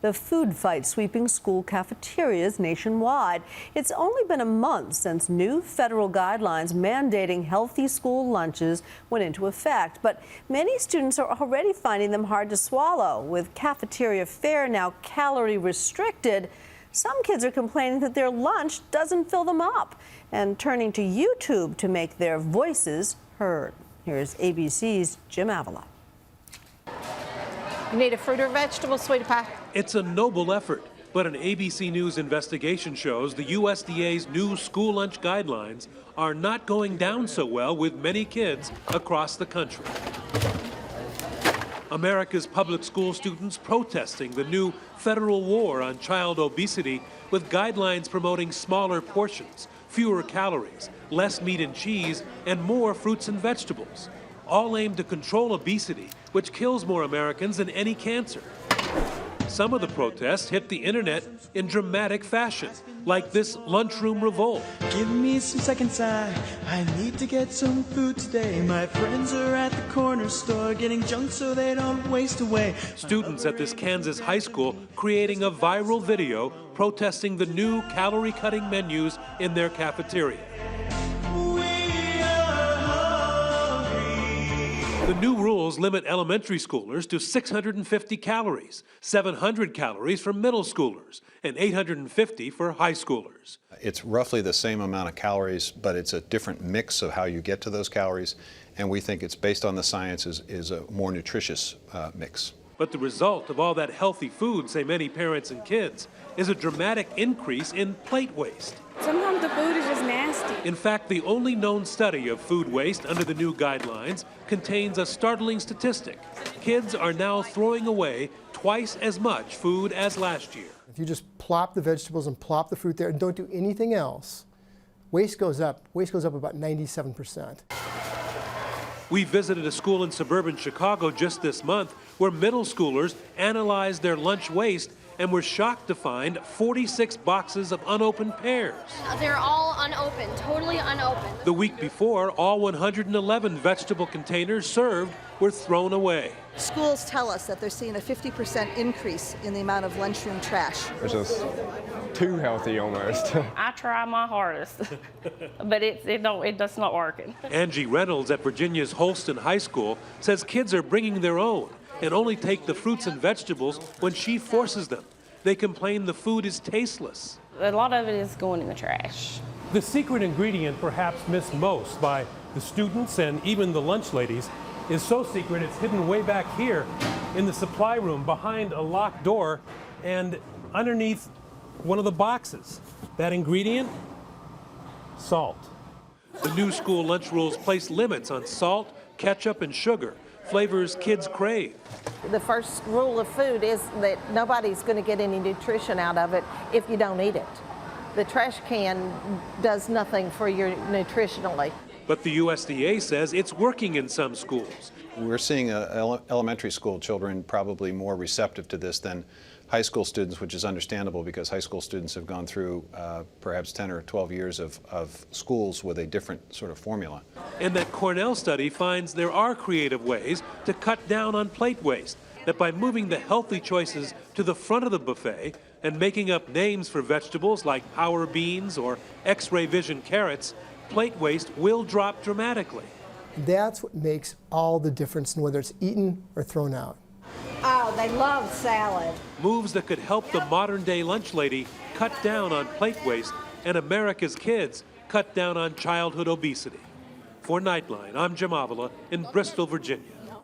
The food fight sweeping school cafeterias nationwide. It's only been a month since new federal guidelines mandating healthy school lunches went into effect, but many students are already finding them hard to swallow. With cafeteria fare now calorie restricted, some kids are complaining that their lunch doesn't fill them up and turning to YouTube to make their voices heard. Here's ABC's Jim Avila. You need a fruit or vegetable, sweetie pie? It's a noble effort, but an ABC News investigation shows the USDA's new school lunch guidelines are not going down so well with many kids across the country. America's public school students protesting the new federal war on child obesity with guidelines promoting smaller portions, fewer calories, less meat and cheese, and more fruits and vegetables, all aimed to control obesity, which kills more Americans than any cancer. Some of the protests hit the internet in dramatic fashion, like this lunchroom revolt. Give me some seconds, I need to get some food today. My friends are at the corner store getting junk so they don't waste away. Students at this Kansas high school creating a viral video protesting the new calorie-cutting menus in their cafeteria. The new rules limit elementary schoolers to 650 calories, 700 calories for middle schoolers, and 850 for high schoolers. It's roughly the same amount of calories, but it's a different mix of how you get to those calories, and we think it's based on the science is a more nutritious mix. But the result of all that healthy food, say many parents and kids, is a dramatic increase in plate waste. Sometimes the food is just nasty. In fact, the only known study of food waste under the new guidelines contains a startling statistic. Kids are now throwing away twice as much food as last year. If you just plop the vegetables and plop the fruit there and don't do anything else, waste goes up. Waste goes up about 97%. We visited a school in suburban Chicago just this month where middle schoolers analyzed their lunch waste and were shocked to find 46 boxes of unopened pears. They're all unopened, totally unopened. The week before, all 111 vegetable containers served were thrown away. Schools tell us that they're seeing a 50% increase in the amount of lunchroom trash. It's just too healthy almost. I try my hardest, but it does not working. Angie Reynolds at Virginia's Holston High School says kids are bringing their own and only take the fruits and vegetables when she forces them. They complain the food is tasteless. A lot of it is going in the trash. The secret ingredient, perhaps missed most by the students and even the lunch ladies, is so secret it's hidden way back here in the supply room behind a locked door and underneath one of the boxes. That ingredient? Salt. The new school lunch rules place limits on salt, ketchup, and sugar, flavors kids crave. The first rule of food is that nobody's going to get any nutrition out of it if you don't eat it. The trash can does nothing for you nutritionally. But the USDA says it's working in some schools. We're seeing elementary school children probably more receptive to this than high school students, which is understandable because high school students have gone through perhaps 10 or 12 years of schools with a different sort of formula. And that Cornell study finds there are creative ways to cut down on plate waste, that by moving the healthy choices to the front of the buffet and making up names for vegetables like power beans or X-ray vision carrots, plate waste will drop dramatically. That's what makes all the difference in whether it's eaten or thrown out. Oh, they love salad. Moves that could help the modern-day lunch lady cut down on plate waste and America's kids cut down on childhood obesity. For Nightline, I'm Jim Avila in Bristol, Virginia.